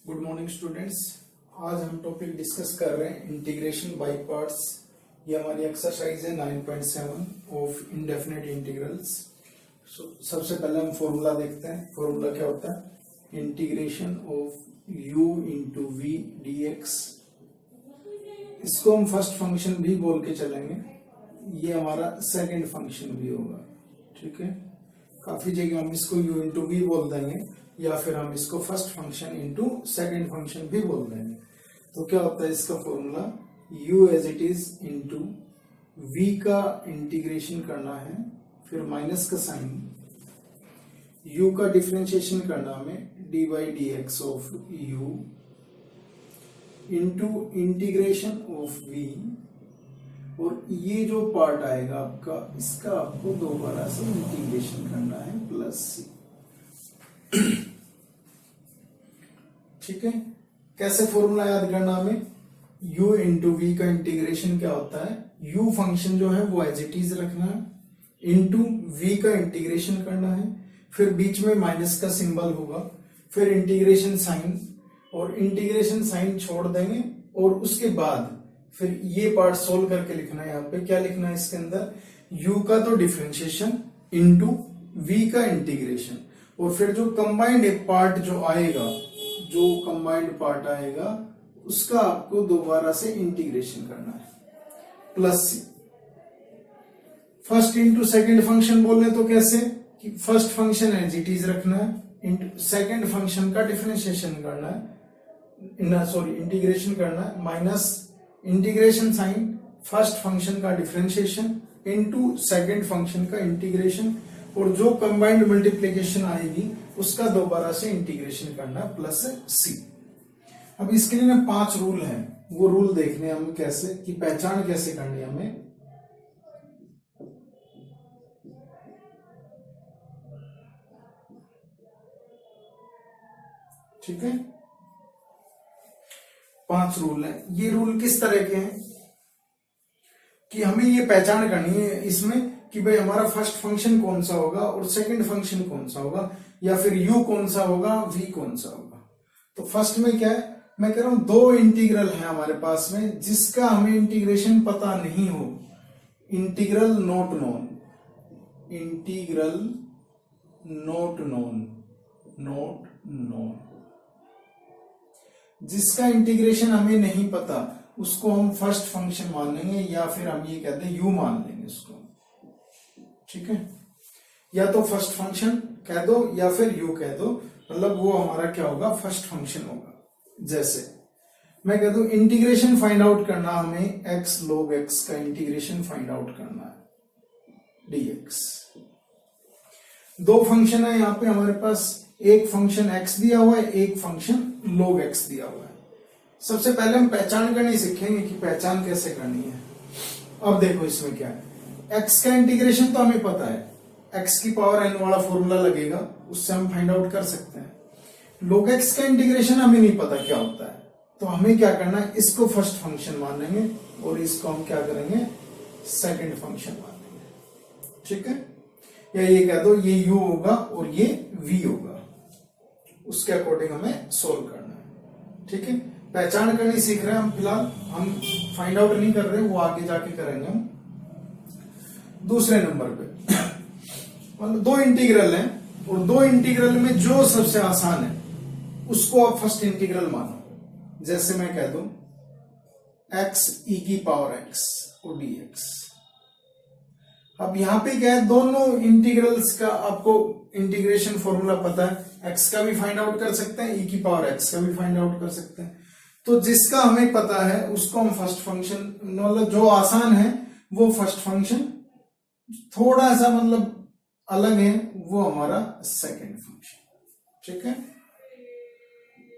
Good morning students. आज हम topic discuss कर रहे हैं इंटीग्रेशन बाय पार्ट्स। ये हमारी एक्सरसाइज है 9.7 ऑफ इंडेफिनिट इंटीग्रल्स। सबसे पहले हम फॉर्मूला देखते हैं। फॉर्मूला क्या होता है? Integration of u into v d x. इसको हम फर्स्ट फंक्शन भी बोल के चलेंगे, ये हमारा सेकंड फंक्शन भी होगा। ठीक है, काफी जगह हम इसको u इंटू वी बोल देंगे या फिर हम इसको first function into second function भी बोल देंगे। तो क्या होता है इसका formula? u as it is into v का इंटीग्रेशन करना है, फिर माइनस का साइन, u का डिफरेंशिएशन करना हमें dy dx of u into integration of v, और ये जो पार्ट आएगा आपका, इसका आपको दोबारा से इंटीग्रेशन करना है प्लस c। ठीक है, कैसे फॉर्मूला याद करना हमें? u इंटू वी का इंटीग्रेशन क्या होता है? u फंक्शन जो है वो एज इट इज रखना है, इंटू v का इंटीग्रेशन करना है, फिर बीच में माइनस का सिंबल होगा, फिर इंटीग्रेशन साइन, और इंटीग्रेशन साइन छोड़ देंगे, और उसके बाद फिर ये पार्ट सोल्व करके लिखना है। यहाँ पे क्या लिखना है इसके अंदर? u का तो डिफरेंशिएशन इंटू v का इंटीग्रेशन, और फिर जो कंबाइंड पार्ट जो आएगा, जो कंबाइंड पार्ट आएगा उसका आपको दोबारा से इंटीग्रेशन करना है plus c. First into second function बोले तो कैसे कि first function as it is रखना है, इंटू सेकेंड फंक्शन का डिफरेंशिएशन करना है, सॉरी इंटीग्रेशन करना है, minus integration sign first function का डिफरेंशिएशन इंटू सेकेंड फंक्शन का इंटीग्रेशन, और जो कंबाइंड मल्टीप्लिकेशन आएगी उसका दोबारा से इंटीग्रेशन करना प्लस सी। अब इसके लिए ना 5 रूल हैं, वो रूल देखने हम कैसे कि पहचान कैसे करनी है हमें। ठीक है, 5 रूल हैं। ये रूल किस तरह के हैं कि हमें ये पहचान करनी है इसमें कि भाई हमारा फर्स्ट फंक्शन कौन सा होगा और सेकंड फंक्शन कौन सा होगा, या फिर u कौन सा होगा, v कौन सा होगा। तो फर्स्ट में क्या है, मैं कह रहा हूं 2 इंटीग्रल है हमारे पास में जिसका हमें इंटीग्रेशन पता नहीं हो। Integral not known, integral not known, not known, जिसका इंटीग्रेशन हमें नहीं पता उसको हम फर्स्ट फंक्शन मान लेंगे, या फिर हम ये कहते हैं u मान लेंगे उसको। ठीक है, या तो फर्स्ट फंक्शन कह दो या फिर u कह दो, मतलब वो हमारा क्या होगा? फर्स्ट फंक्शन होगा। जैसे मैं कह दूं इंटीग्रेशन फाइंड आउट करना, हमें x log x का इंटीग्रेशन फाइंड आउट करना है dx। 2 फंक्शन है यहाँ पे हमारे पास, एक फंक्शन x दिया हुआ है, एक फंक्शन log x दिया हुआ है। सबसे पहले हम पहचान करनी सीखेंगे कि पहचान कैसे करनी है। अब देखो इसमें क्या है, x का इंटीग्रेशन तो हमें पता है, x की पावर n वाला फॉर्मूला लगेगा, उससे हम फाइंड आउट कर सकते हैं। log x का इंटीग्रेशन हमें नहीं पता क्या होता है, तो हमें क्या करना है, इसको फर्स्ट फंक्शन मान लेंगे और इसको हम क्या करेंगे? सेकंड फंक्शन मान लेंगे। ठीक है, या ये कह दो ये u होगा और ये v होगा, उसके अकॉर्डिंग हमें सोल्व करना है। ठीक है, पहचान करनी सीख रहे हैं हम, फिलहाल हम फाइंड आउट नहीं कर रहे, वो आगे जाके करेंगे हम। दूसरे नंबर पे मतलब 2 इंटीग्रल हैं, और 2 इंटीग्रल में जो सबसे आसान है उसको आप फर्स्ट इंटीग्रल मानो। जैसे मैं कह दूं x e की पावर x और dx। अब यहां पे क्या है, दोनों इंटीग्रल्स का आपको इंटीग्रेशन फॉर्मूला पता है, x का भी फाइंड आउट कर सकते हैं, e की पावर x का भी फाइंड आउट कर सकते हैं। तो जिसका हमें पता है उसको हम फर्स्ट फंक्शन, मतलब जो आसान है वो फर्स्ट फंक्शन, थोड़ा सा मतलब अलग है वो हमारा सेकंड फंक्शन। ठीक है,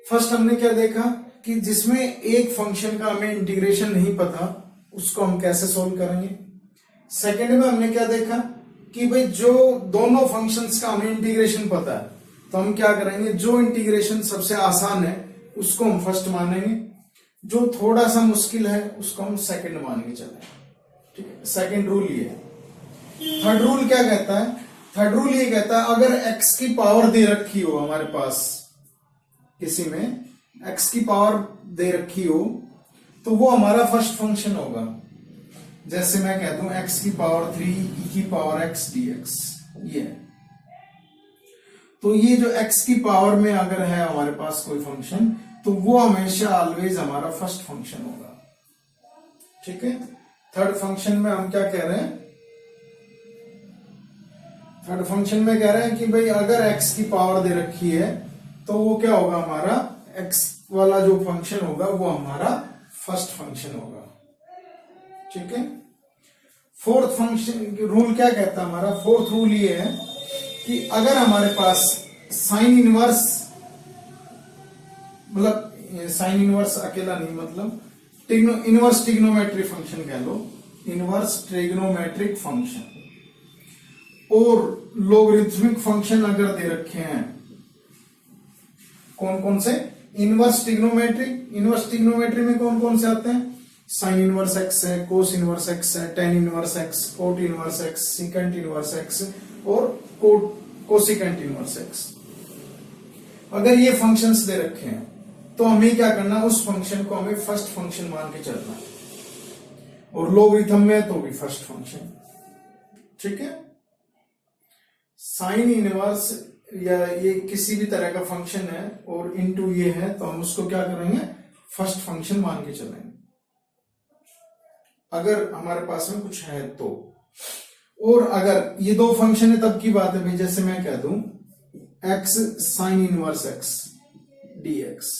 फर्स्ट हमने क्या देखा कि जिसमें एक फंक्शन का हमें इंटीग्रेशन नहीं पता उसको हम कैसे सोल्व करेंगे। सेकंड में हमने क्या देखा कि भाई जो दोनों फंक्शंस का हमें इंटीग्रेशन पता है, तो हम क्या करेंगे, जो इंटीग्रेशन सबसे आसान है उसको हम फर्स्ट मानेंगे, जो थोड़ा सा मुश्किल है उसको हम सेकंड मान के चलेंगे। ठीक है, सेकंड रूल ये है। थर्ड रूल क्या कहता है? थर्ड रूल ये कहता है अगर x की पावर दे रखी हो हमारे पास किसी में, x की पावर दे रखी हो तो वो हमारा फर्स्ट फंक्शन होगा। जैसे मैं कह दूं x की पावर 3 e की पावर x dx, ये तो ये जो x की पावर में अगर है हमारे पास कोई फंक्शन तो वो हमेशा ऑलवेज हमारा फर्स्ट फंक्शन होगा। ठीक है, थर्ड फंक्शन में हम क्या कह रहे हैं, थर्ड फंक्शन में कह रहे हैं कि भाई अगर x की पावर दे रखी है तो वो क्या होगा, हमारा x वाला जो फंक्शन होगा वो हमारा फर्स्ट फंक्शन होगा। ठीक है, फोर्थ फंक्शन रूल क्या कहता है हमारा, फोर्थ रूल ये है कि अगर हमारे पास साइन इनवर्स, मतलब साइन इनवर्स अकेला नहीं, मतलब इनवर्स ट्रिग्नोमेट्रिक फंक्शन कह लो, इनवर्स ट्रिग्नोमेट्रिक फंक्शन और लोगरिथमिक फंक्शन अगर दे रखे हैं, कौन कौन से, इनवर्स ट्रिग्नोमेट्री में कौन कौन से आते हैं, साइन इनवर्स एक्स है, कोस इनवर्स एक्स है, tan inverse x, cot inverse x, secant inverse x और कोसिकेंट इनवर्स एक्स। अगर ये फंक्शंस दे रखे हैं तो हमें क्या करना, उस फंक्शन को हमें फर्स्ट फंक्शन मान के चलना है, और लोगरिथम में तो भी फर्स्ट फंक्शन। ठीक है, साइन इनवर्स या ये किसी भी तरह का फंक्शन है और इनटू ये है तो हम उसको क्या करेंगे, फर्स्ट फंक्शन मान के चलेंगे अगर हमारे पास में कुछ है तो। और अगर ये दो फंक्शन है तब की बात है भाई, जैसे मैं कह दूं x sine inverse x dx,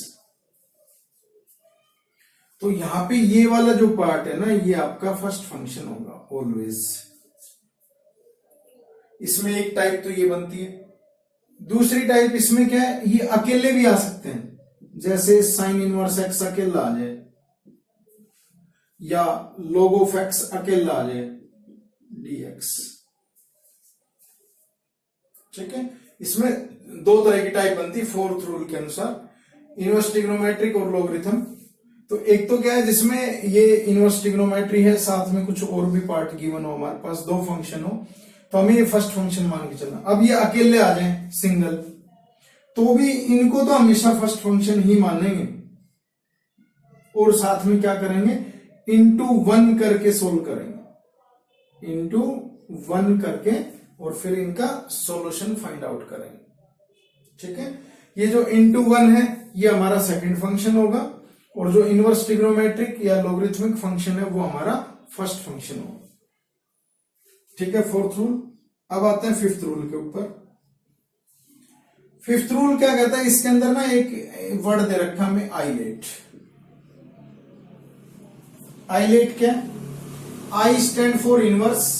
तो यहां पे ये वाला जो पार्ट है ना, ये आपका फर्स्ट फंक्शन होगा ऑलवेज। इसमें एक टाइप तो ये बनती है, दूसरी टाइप इसमें क्या है, ये अकेले भी आ सकते हैं, जैसे साइन इनवर्स x अकेला आ जाए या log ऑफ x अकेला आ जाए dx। ठीक है, इसमें दो तरह की टाइप बनती है फोर्थ रूल के अनुसार, इनवर्स ट्रिग्नोमेट्रिक और लोगरिथम। तो एक तो क्या है जिसमें ये इनवर्स ट्रिग्नोमेट्री है, साथ में कुछ और भी पार्ट गिवन हो, हमारे पास दो फंक्शन हो तो हमें ये फर्स्ट फंक्शन मान के चलना। अब ये अकेले आ जाए सिंगल तो भी इनको तो हमेशा फर्स्ट फंक्शन ही मानेंगे, और साथ में क्या करेंगे, इंटू वन करके सोल्व करेंगे, इंटू वन करके और फिर इनका सॉल्यूशन फाइंड आउट करेंगे। ठीक है, ये जो इंटू वन है ये हमारा सेकंड फंक्शन होगा, और जो इनवर्स ट्रिग्नोमेट्रिक या लोगरिथमिक फंक्शन है वो हमारा फर्स्ट फंक्शन होगा। ठीक है, फोर्थ रूल। अब आते हैं फिफ्थ रूल के ऊपर। फिफ्थ रूल क्या कहता है, इसके अंदर ना एक वर्ड दे रखा हमें आइलेट। आइलेट क्या, आई stand for inverse,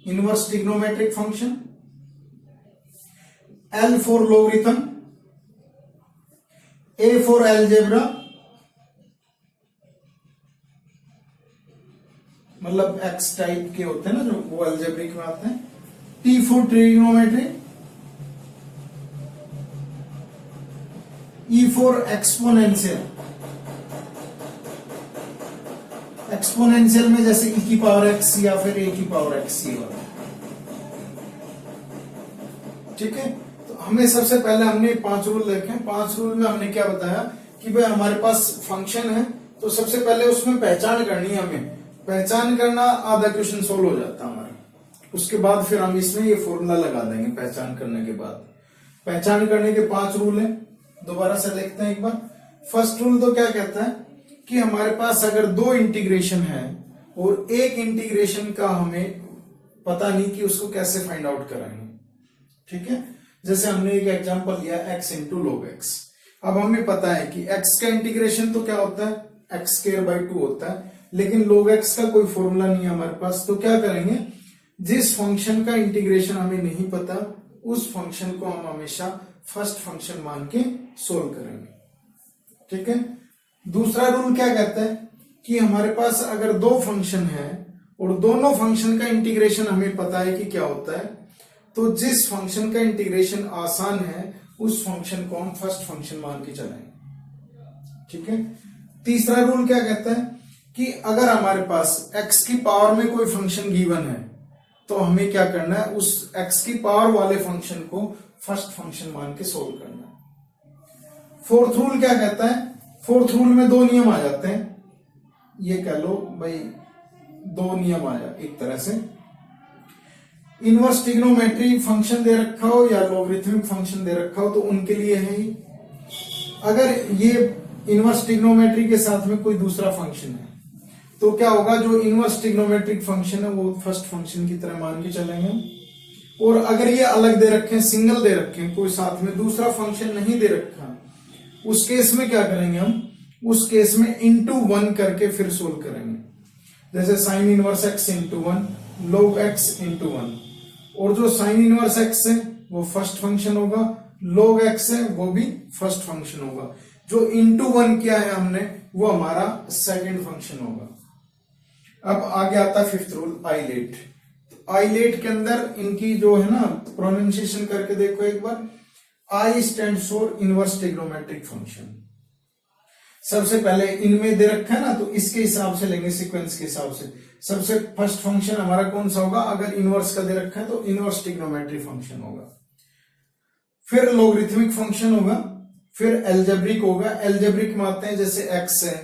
inverse trigonometric function, L for logarithm, A for algebra, मतलब एक्स टाइप के होते हैं ना जो, वो अलजेब्रिक में आते हैं, T for trigonometry, E for exponential, exponential में जैसे ई की पावर एक्स या फिर ए की पावर एक्स, ये वाला। ठीक है, तो हमें सबसे पहले हमने 5 रूल देखे। 5 रूल में हमने क्या बताया कि भाई हमारे पास फंक्शन है तो सबसे पहले उसमें पहचान करनी है, हमें पहचान करना, आधा क्वेश्चन सोल्व हो जाता है हमारा। उसके बाद फिर हम इसमें ये फॉर्मूला लगा देंगे पहचान करने के बाद। पहचान करने के 5 रूल है, दोबारा से देखते हैं एक बार। फर्स्ट रूल तो क्या कहता है कि हमारे पास अगर 2 इंटीग्रेशन है और एक इंटीग्रेशन का हमें पता नहीं कि उसको कैसे फाइंड आउट कराएंगे। ठीक है, जैसे हमने एक एग्जांपल लिया x इंटू log x। अब हमें पता है कि x का इंटीग्रेशन तो क्या होता है, x स्क्वायर बाई 2 होता है, लेकिन log x का कोई फॉर्मूला नहीं है हमारे पास। तो क्या करेंगे, जिस फंक्शन का इंटीग्रेशन हमें नहीं पता उस फंक्शन को हम हमेशा फर्स्ट फंक्शन मान के सोल्व करेंगे। ठीक है, दूसरा रूल क्या कहता है कि हमारे पास अगर 2 फंक्शन है और दोनों फंक्शन का इंटीग्रेशन हमें पता है कि क्या होता है, तो जिस फंक्शन का इंटीग्रेशन आसान है उस फंक्शन को हम फर्स्ट फंक्शन मान के चलाएंगे। ठीक है, तीसरा रूल क्या कहता है कि अगर हमारे पास x की पावर में कोई फंक्शन गिवन है तो हमें क्या करना है, उस x की पावर वाले फंक्शन को फर्स्ट फंक्शन मान के सोल्व करना है। फोर्थ रूल क्या कहता है, फोर्थ रूल में दो नियम आ जाते हैं, ये कह लो भाई दो नियम आ जाते एक तरह से, इनवर्स ट्रिग्नोमेट्री फंक्शन दे रखा हो या लॉगरिथमिक फंक्शन दे रखा हो तो उनके लिए है ही। अगर ये इनवर्स ट्रिग्नोमेट्री के साथ में कोई दूसरा फंक्शन है तो क्या होगा, जो इनवर्स ट्रिग्नोमेट्रिक फंक्शन है वो फर्स्ट फंक्शन की तरह मान के चलेंगे। और अगर ये अलग दे रखे हैं, सिंगल दे रखे हैं, कोई साथ में दूसरा फंक्शन नहीं दे रखा, उस केस में क्या करेंगे हम, उस केस में इंटू वन करके फिर सोल्व करेंगे। जैसे sine inverse x into one, log x into one, और जो साइन इनवर्स x है वो फर्स्ट फंक्शन होगा, log x है वो भी फर्स्ट फंक्शन होगा। जो इंटू वन किया है हमने वो हमारा सेकंड फंक्शन होगा। अब आगे आता है फिफ्थ रूल, आइलेट। आइलेट के अंदर इनकी जो है ना प्रोनाउंसिएशन करके देखो एक बार। I stand for inverse trigonometric function. सबसे पहले इनमें दे रखा है ना तो इसके हिसाब से लेंगे, सीक्वेंस के हिसाब से। सबसे फर्स्ट फंक्शन हमारा कौन सा होगा, अगर इनवर्स का दे रखा है तो इनवर्स ट्रिग्नोमेट्रिक फंक्शन होगा। फिर लॉगरिथमिक फंक्शन होगा, फिर एल्जेब्रिक होगा। एल्जेब्रिक में आते हैं जैसे x है,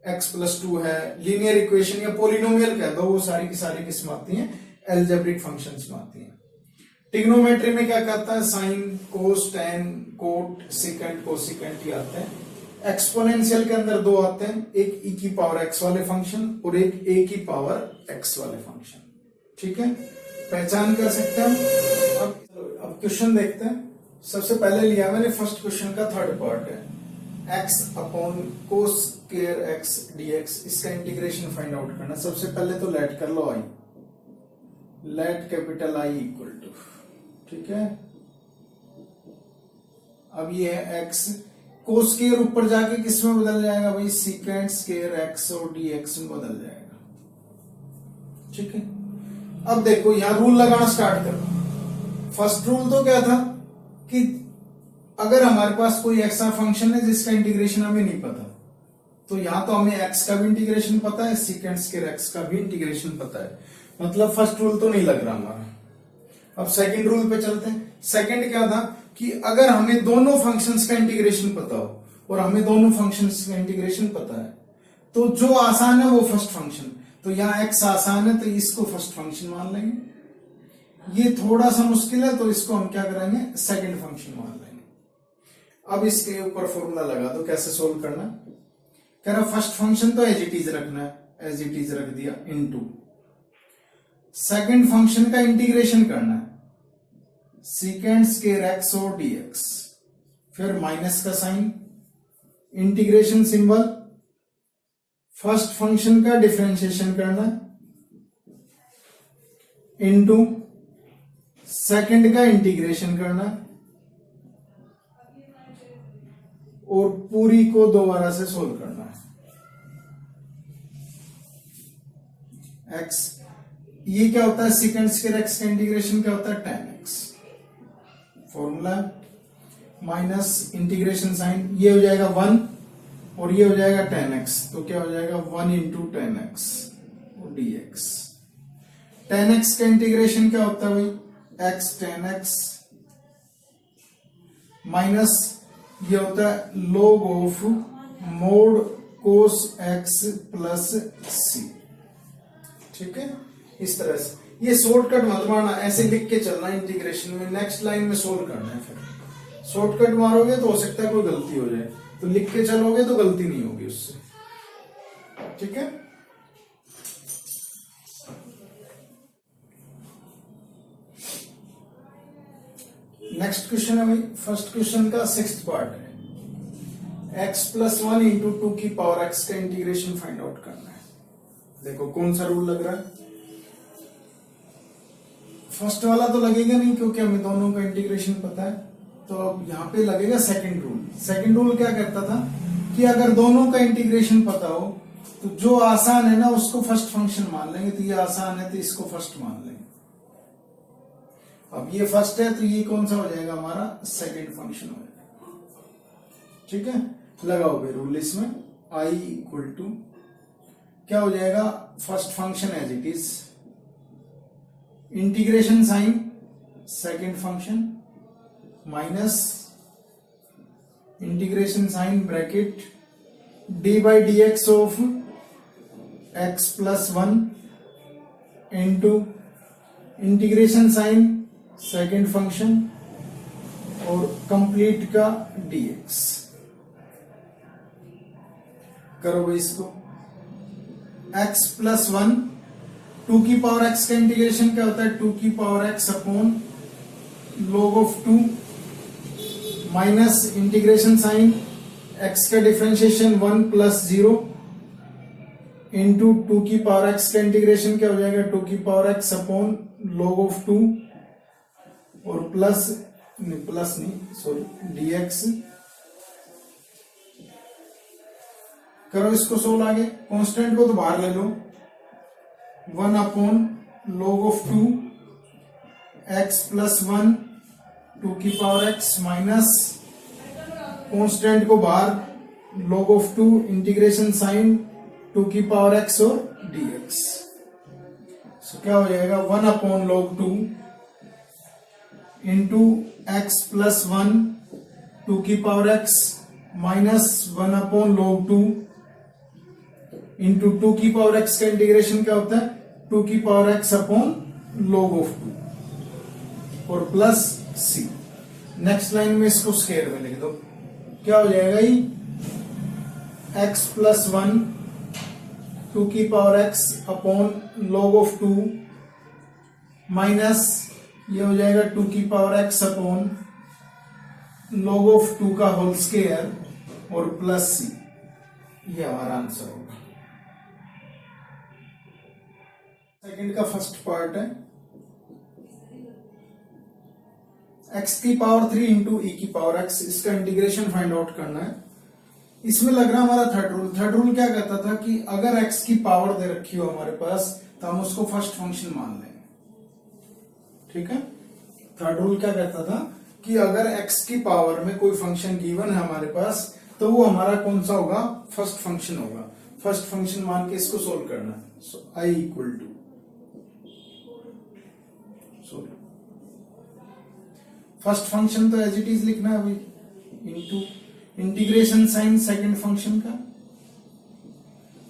x+2 है, लीनियर इक्वेशन या पोलिनोमियल कह दो, वो सारी की सारी किस्म आती हैं एल्जेब्रिक फंक्शंस में आती हैं। ट्रिग्नोमेट्री में क्या कहता है, साइन, कोस, टेन, कोट, सेकंड, कोसेकंड ये आते हैं। एक्सपोनेंशियल के अंदर दो आते हैं, एक e की पावर x वाले फंक्शन और एक a की पावर x वाले फंक्शन। ठीक है, पहचान कर सकते हैं। अब क्वेश्चन देखते हैं। सबसे पहले लिया मैंने फर्स्ट क्वेश्चन का थर्ड पार्ट है, x upon cos square x dx, इसका इंटीग्रेशन फाइंड आउट करना। सबसे पहले तो लेट कर लो i, let capital I equal to, ठीक है। अब ये है x, कोस स्क्वायर ऊपर जाके किस में बदल जाएगा भाई, सीकेंट स्क्वायर x और dx में बदल जाएगा। ठीक है, अब देखो यहां रूल लगाना स्टार्ट करो। फर्स्ट रूल तो क्या था कि अगर हमारे पास कोई ऐसा फंक्शन है जिसका इंटीग्रेशन हमें नहीं पता, तो यहां तो हमें x का भी इंटीग्रेशन पता है, सीकेंट स्क्वायर x का भी इंटीग्रेशन पता है, मतलब फर्स्ट रूल तो नहीं लग रहा हमारा। अब सेकंड रूल पे चलते हैं। सेकंड क्या था कि अगर हमें दोनों फंक्शंस का इंटीग्रेशन पता हो, और हमें दोनों फंक्शंस का इंटीग्रेशन पता है, तो जो आसान है वो फर्स्ट फंक्शन। तो यहाँ x आसान है तो इसको फर्स्ट फंक्शन मान लेंगे, ये थोड़ा सा मुश्किल है तो इसको हम क्या करेंगे, सेकंड फंक्शन मान लेंगे। अब इसके ऊपर फॉर्मूला लगा दो, कैसे सोल्व करना। कह रहा फर्स्ट फंक्शन तो एज इट इज रखना है, एज इट इज रख दिया, इनटू सेकंड फंक्शन का इंटीग्रेशन करना है, सीकेंट स्क्वायर x और dx, फिर माइनस का sign, integration symbol, first function का डिफरेंशिएशन करना इनटू सेकंड का इंटीग्रेशन करना, और पूरी को दोबारा से सोल्व करना है। x ये क्या होता है, सीकेंट स्क्वायर x का इंटीग्रेशन क्या होता है, tan x, formula minus integration sign, ये हो जाएगा 1 और ये हो जाएगा tan x, तो क्या हो जाएगा 1 इंटू tan x और dx। tan x का इंटीग्रेशन क्या होता है भाई, x tan x, माइनस ये होता है log of mode cos x plus c। ठीक है, इस तरह से। ये शॉर्टकट मत मारना, ऐसे लिख के चलना इंटीग्रेशन में, नेक्स्ट लाइन में सोल्व करना है। फिर शॉर्टकट मारोगे तो हो सकता है कोई गलती हो जाए, तो लिख के चलोगे तो गलती नहीं होगी उससे। ठीक है, नेक्स्ट क्वेश्चन है भाई, फर्स्ट क्वेश्चन का सिक्स्थ पार्ट है, x+1 इंटू 2 की पावर x का इंटीग्रेशन फाइंड आउट करना है। देखो कौन सा रूल लग रहा है, फर्स्ट वाला तो लगेगा नहीं क्योंकि हमें दोनों का इंटीग्रेशन पता है, तो अब यहाँ पे लगेगा सेकंड रूल। सेकंड रूल क्या कहता था कि अगर दोनों का इंटीग्रेशन पता हो तो जो आसान है ना उसको फर्स्ट फंक्शन मान लेंगे, तो ये आसान है तो इसको फर्स्ट मान लेंगे। अब ये फर्स्ट है तो ये कौन सा हो जाएगा हमारा, सेकंड फंक्शन हो जाएगा। ठीक है, लगाओ भाई रूल इसमें, i इक्वल टू क्या हो जाएगा, first function as it is, integration sign second function, minus integration sign bracket d by d x of x plus 1 into integration sign second function और कंप्लीट का dx। करो भाई इसको। x plus 1 2 की power x का integration क्या होता है 2 की power x upon log of 2 minus integration sign x का डिफरेंशिएशन 1 प्लस 0 इंटू 2 की पावर x का इंटीग्रेशन क्या हो जाएगा 2 की power x upon log of 2 और प्लस नहीं सॉरी dx। करो इसको सोल्व आगे। कांस्टेंट को तो बाहर ले लो 1 upon log of 2 x plus 1 2 की पावर x माइनस कांस्टेंट को बाहर log ऑफ 2 इंटीग्रेशन साइन 2 की पावर x और dx। सो क्या हो जाएगा 1 upon log 2 into x plus 1 2 की power x minus 1 upon log 2 into 2 की पावर x का इंटीग्रेशन क्या होता है 2 की power x upon log of 2 और प्लस c। नेक्स्ट लाइन में इसको स्क्वायर में लिख दो। क्या हो जाएगा ये x प्लस 1 2 की power x upon log of 2 minus ये हो जाएगा 2 की power x upon log of 2 का होल स्क्वायर और प्लस c। ये हमारा आंसर होगा। सेकंड का फर्स्ट पार्ट है x की पावर 3 इंटू e की पावर x। इसका इंटीग्रेशन फाइंड आउट करना है। इसमें लग रहा हमारा थर्ड रूल। थर्ड रूल क्या कहता था कि अगर x की पावर दे रखी हो हमारे पास तो हम उसको फर्स्ट फंक्शन मान लेंगे। ठीक है। थर्ड रूल क्या कहता था कि अगर x की पावर में कोई फंक्शन गिवन है हमारे पास तो वो हमारा कौन सा होगा फर्स्ट फंक्शन होगा। फर्स्ट फंक्शन मान के इसको सोल्व करना है। So i equal to first function तो एज इट इज लिखना है भाई into integration sign second function का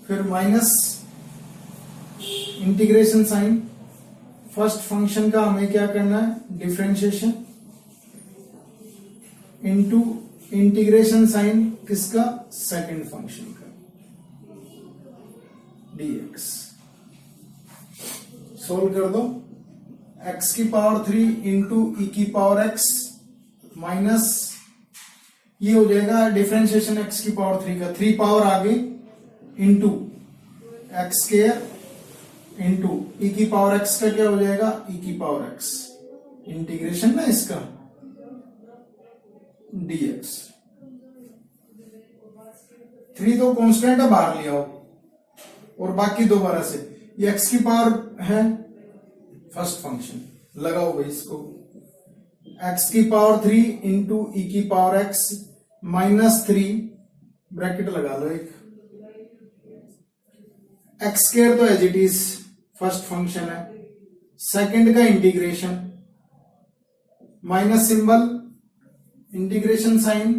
फिर minus integration sign first function का हमें क्या करना है डिफरेंशिएशन इनटू इंटीग्रेशन साइन किसका सेकंड फंक्शन का dx। सोल्व कर दो। x की पावर 3 इंटू e की पावर x माइनस ये हो जाएगा डिफरेंशिएशन x की पावर 3 का 3 पावर आगे into x square into e की पावर x का क्या हो जाएगा e की पावर x इंटीग्रेशन ना इसका dx। 3 तो कांस्टेंट है बाहर लिया हो और बाकी दोबारा से ये x की पावर है फर्स्ट फंक्शन लगाओ भाई इसको x की पावर 3 इंटू e की पावर x माइनस 3 ब्रैकेट लगा लो एक x स्क्वायर तो as it is first function है सेकंड का integration minus symbol integration sign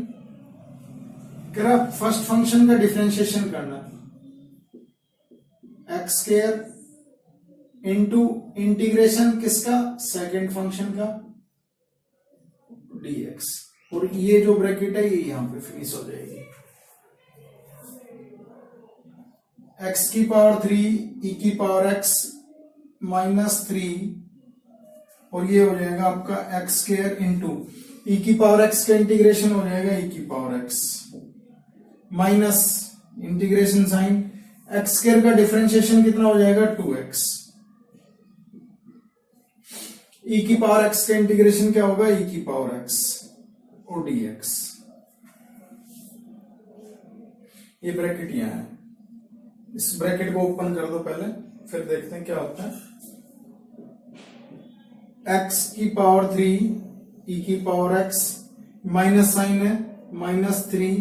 करा फर्स्ट फंक्शन का डिफरेंशिएशन करना एक्स स्क्वायर इंटू इंटीग्रेशन किसका सेकंड फंक्शन का dx और ये जो ब्रैकेट है ये यहां पे फिनिश हो जाएगी। x की पावर 3 e की पावर x माइनस 3 और ये हो जाएगा आपका एक्स स्क्वायर इंटू e की पावर x का इंटीग्रेशन हो जाएगा e की power x minus integration sine x square का डिफरेंशिएशन कितना हो जाएगा 2x e की पावर x का इंटीग्रेशन क्या होगा e की पावर x और dx। ये ब्रैकेट यहां है इस ब्रैकेट को ओपन कर दो पहले फिर देखते हैं क्या होता है। x की पावर 3 e की पावर x माइनस साइन है माइनस 3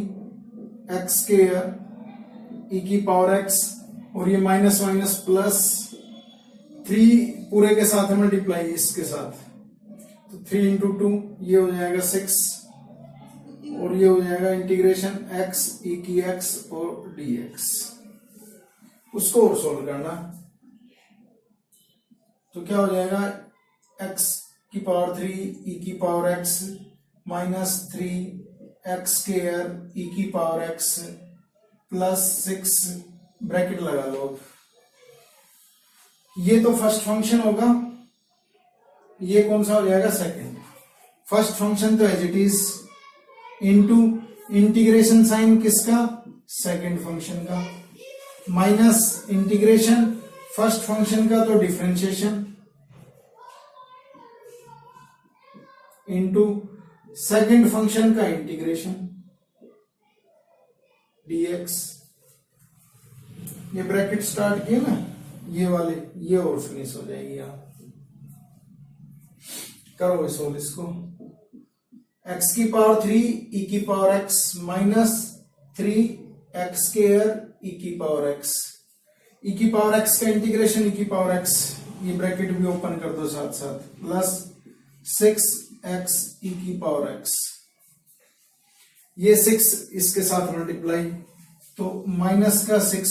एक्स स्क्वायर e की पावर x और ये माइनस माइनस प्लस 3 पूरे के साथ मल्टीप्लाई इसके साथ तो 3 इंटू 2 ये हो जाएगा 6 और ये हो जाएगा इंटीग्रेशन x e की x और dx। उसको और सोल्व करना तो क्या हो जाएगा x की पावर 3 e की power x minus 3 x square e की पावर x प्लस 6 ब्रैकेट लगा लो। ये तो फर्स्ट फंक्शन होगा, ये कौन सा हो जाएगा सेकंड। फर्स्ट फंक्शन तो as it is into integration sign किसका, सेकंड फंक्शन का, माइनस इंटीग्रेशन फर्स्ट फंक्शन का तो डिफरेंशिएशन इनटू सेकंड फंक्शन का इंटीग्रेशन dx। ये ब्रैकेट स्टार्ट किए ना, ये वाले ये और फिनिश हो जाएगी। यहां करो सोल्व इसको। x की पावर 3 e की power x minus 3 x square e की पावर x, e की पावर x का इंटीग्रेशन e की पावर x, ये ब्रैकेट भी ओपन कर दो साथ साथ, प्लस 6x e की पावर x, ये 6 इसके साथ मल्टीप्लाई तो माइनस का 6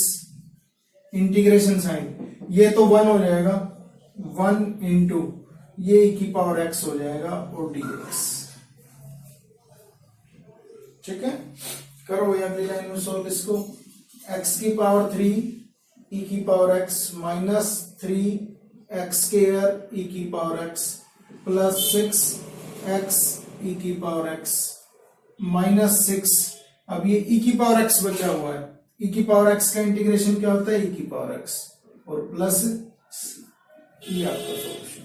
इंटीग्रेशन साइन, ये तो 1 हो जाएगा, 1 इंटू ये e की पावर x हो जाएगा और dx। ठीक है, करो ये अगली लाइन में सोल्व इसको। x की पावर 3 e की power x minus 3 x square e की power x plus 6 x e की पावर x माइनस 6। अब ये e की पावर x बचा हुआ है, e की पावर x का इंटीग्रेशन क्या होता है, e की पावर x और प्लस ये आपका सॉल्यूशन।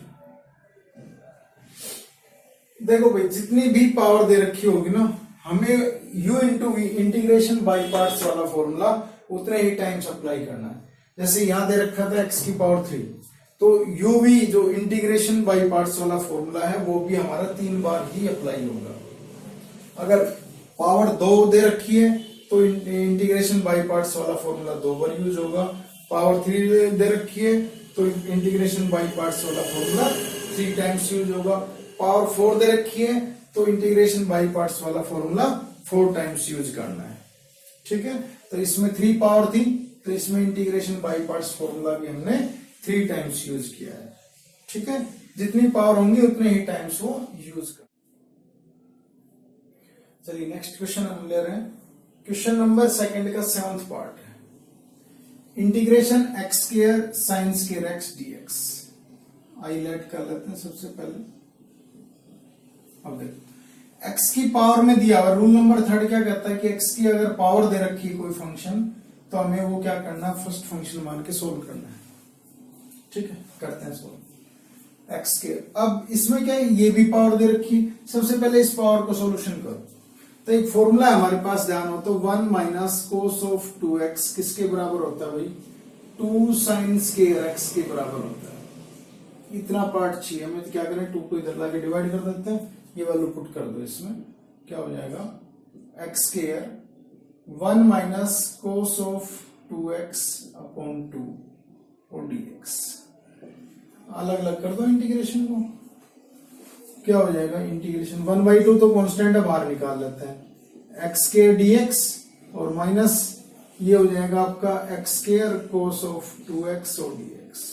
देखो भाई जितनी भी पावर दे रखी होगी ना, हमें u into v integration by parts वाला फॉर्मूला उतने ही टाइम्स अप्लाई करना है। जैसे यहां दे रखा था x की पावर 3, तो u भी जो इंटीग्रेशन बाई पार्ट्स वाला फॉर्मूला है वो भी हमारा 3 बार ही अप्लाई होगा। अगर पावर 2 दे रखी है तो इंटीग्रेशन बाई पार्ट्स वाला फॉर्मूला 2 बार यूज होगा। पावर 3 दे रखी है तो इंटीग्रेशन बाई पार्ट्स वाला फॉर्मूला 3 टाइम्स यूज होगा। पावर 4 दे रखी है तो इंटीग्रेशन बाई पार्ट्स वाला फॉर्मूला 4 टाइम्स यूज करना है। ठीक है, तो इसमें 3 पावर थी तो इसमें इंटीग्रेशन बाई पार्ट्स फॉर्मूला भी हमने 3 टाइम्स यूज किया है। ठीक है, जितनी पावर होंगी उतने ही टाइम्स वो यूज कर। चलिए नेक्स्ट क्वेश्चन हम ले रहे हैं, क्वेश्चन नंबर सेकंड का 7th पार्ट है, integration x square sine square x dx। आइलेट कर लेते हैं सबसे पहले। अब देखो x की पावर में दिया हुआ, रूल नंबर 3 क्या कहता है कि x की अगर पावर दे रखी है कोई फंक्शन तो हमें वो क्या करना है, फर्स्ट फंक्शन मान के सोल्व करना है। ठीक है, करते हैं सोल्व x के। अब इसमें क्या है, ये भी पावर दे रखी है, सबसे पहले इस पावर को सोल्यूशन करो। तो एक फॉर्मूला हमारे पास ध्यान हो तो 1 माइनस कोस ऑफ 2x किसके बराबर होता है भाई, 2 साइन स्क्वायर x के बराबर होता है। इतना पार्ट चाहिए हमें, तो क्या करें 2 को इधर लाके डिवाइड कर देते हैं, ये वैल्यू पुट कर दो इसमें, क्या हो जाएगा x square 1 minus cos of 2x upon 2 और dx। अलग अलग कर दो इंटीग्रेशन को, क्या हो जाएगा इंटीग्रेशन 1/2 तो कांस्टेंट है, बाहर निकाल लेते हैं, x स्क्वायर dx और माइनस ये हो जाएगा आपका x square cos of 2x और dx।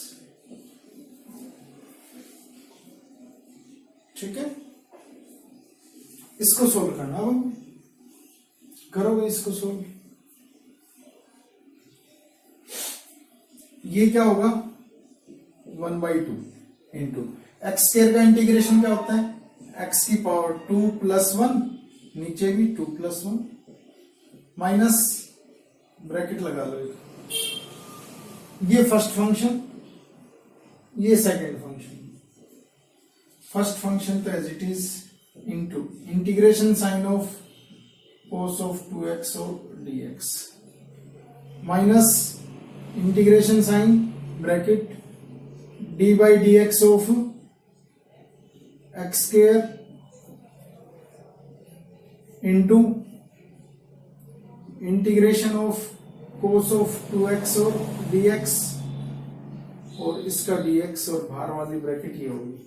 ठीक है, इसको सोल्व करना, अब करोगे इसको सोल्व। ये क्या होगा 1/2 इंटू एक्स स्क्वायर का इंटीग्रेशन क्या होता है, x की पावर 2 प्लस 1, नीचे भी 2 प्लस 1, माइनस ब्रैकेट लगा लो। ये फर्स्ट फंक्शन, ये सेकंड फंक्शन। फर्स्ट फंक्शन तो as it is into integration sign of cos of 2x और dx minus integration sign bracket d by dx of x square into integration of cos of 2x और dx और इसका dx और बाहर वाली bracket ये होगी,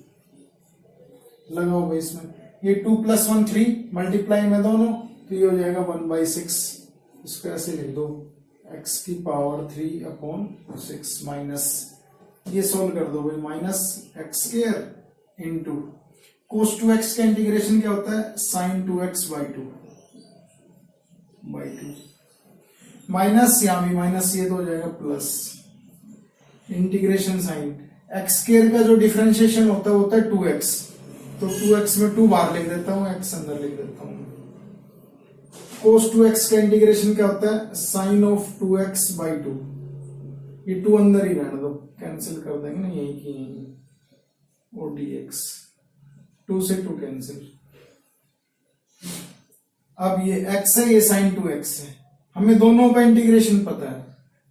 लगाओ भाई इसमें, ये 2 प्लस 1 3 मल्टीप्लाई में दोनों तो ये हो जाएगा 1/6, इसको ऐसे लिख दो x की पावर 3/6 माइनस, ये सोल्व कर दो भाई, minus x square into cos 2x का इंटीग्रेशन क्या होता है, sin 2x by two minus, यहां भी माइनस, ये तो हो जाएगा plus, integration sine x square का जो डिफरेंशिएशन होता है 2x, तो 2x में 2 बाहर लिख देता हूं, x अंदर लिख देता हूं। cos 2x का इंटीग्रेशन क्या होता है, sin of 2x by two, ये 2 अंदर ही रहने दो, कैंसिल कर देंगे ना यही की यही, और dx 2 से 2 कैंसिल। अब ये x है, ये sin 2x है, हमें दोनों का इंटीग्रेशन पता है,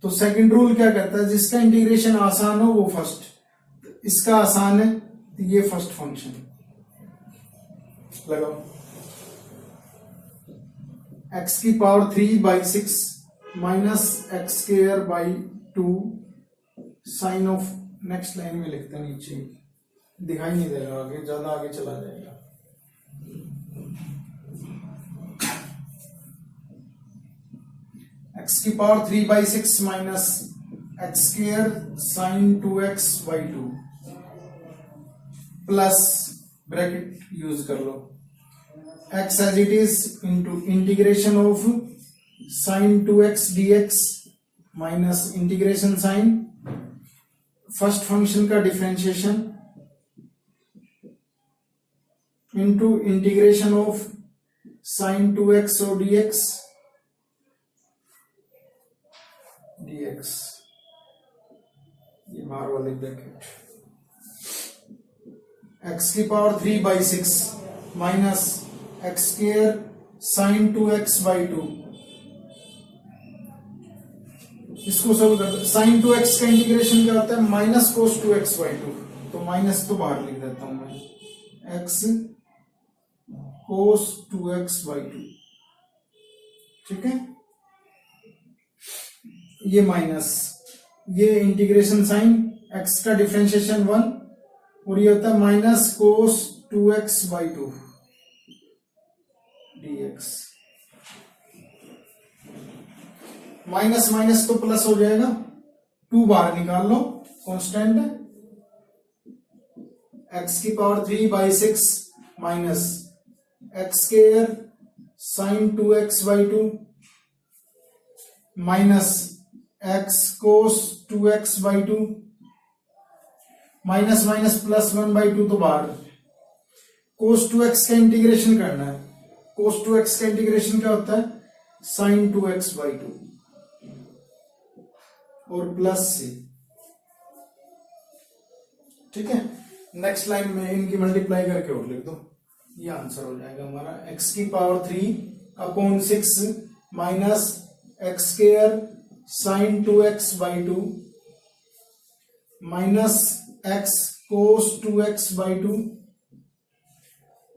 तो सेकंड रूल क्या कहता है, जिसका इंटीग्रेशन आसान हो वो फर्स्ट, तो इसका आसान है तो ये फर्स्ट फंक्शन लगाओ, x की power 3/6 minus x square by 2 sine of, next line में लिखते हैं, नीचे दिखाई नहीं देगा, आगे ज्यादा आगे चला जाएगा, x की power 3/6 minus x square sine 2x by 2 plus bracket use कर लो, x as it is into integration of sine 2x dx minus integration sign first function का differentiation into integration of sine 2x और dx ये बाहर वाले bracket, x की power 3/6 minus x square sine 2x by 2, इसको solve कर दो, sign 2x का इंटीग्रेशन क्या होता है, माइनस कोस 2x बाई 2, तो माइनस तो बाहर लिख देता हूं मैं, x कोस 2x बाई 2, ठीक है, ये माइनस, ये इंटीग्रेशन साइन x का डिफरेंशिएशन 1, और ये होता है minus cos 2x by 2 dx, minus minus तो प्लस हो जाएगा, 2 बाहर निकाल लो, कांस्टेंट है, x की power 3/6 minus x square sine 2x by 2 minus x cos 2x by 2, minus minus plus 1/2 तो बाहर, cos 2x का इंटीग्रेशन करना है, cos 2x का इंटीग्रेशन क्या होता है, sin 2x बाई 2 और प्लस से, ठीक है, नेक्स्ट लाइन में इनकी मल्टीप्लाई करके और लिख दो, ये आंसर हो जाएगा हमारा, x की power 3/6 minus x square sine 2x by 2 minus x cos 2x by 2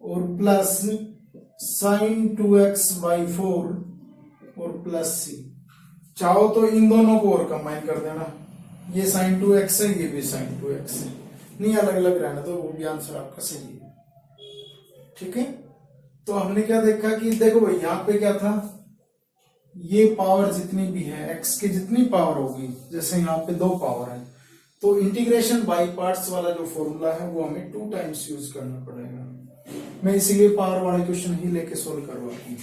और प्लस साइन 2x बाई 4 और प्लस सी, चाहो तो इन दोनों को और कंबाइन कर देना, ये साइन 2x है, ये भी साइन 2x है, नहीं अलग अलग रहना, तो वो भी आंसर आपका सही है, ठीक है। तो हमने क्या देखा कि देखो भाई यहां पे क्या था, ये पावर जितनी भी है x की जितनी पावर होगी, जैसे यहाँ पे 2 पावर है, तो इंटीग्रेशन बाई पार्ट्स वाला जो फॉर्मूला है वो हमें 2 टाइम्स यूज करना पड़ेगा, मैं इसीलिए पावर वाले क्वेश्चन ही लेके सोल्व करवाती हूँ,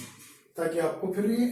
ताकि आपको फिर ये